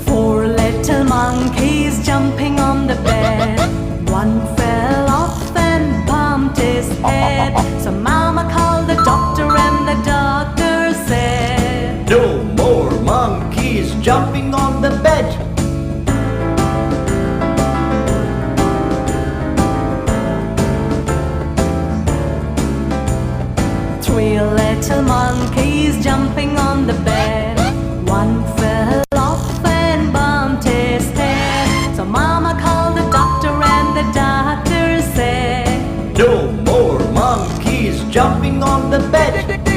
Four little monkeys jumping on the bed. One fell off and bumped his head. So Mama called the doctor and the doctor said, "No more monkeys jumping on the bed." Three little monkeys jumping on the bed. One fell off and bumped his head. So Mama called the doctor and the doctor said, "No more monkeys jumping on the bed."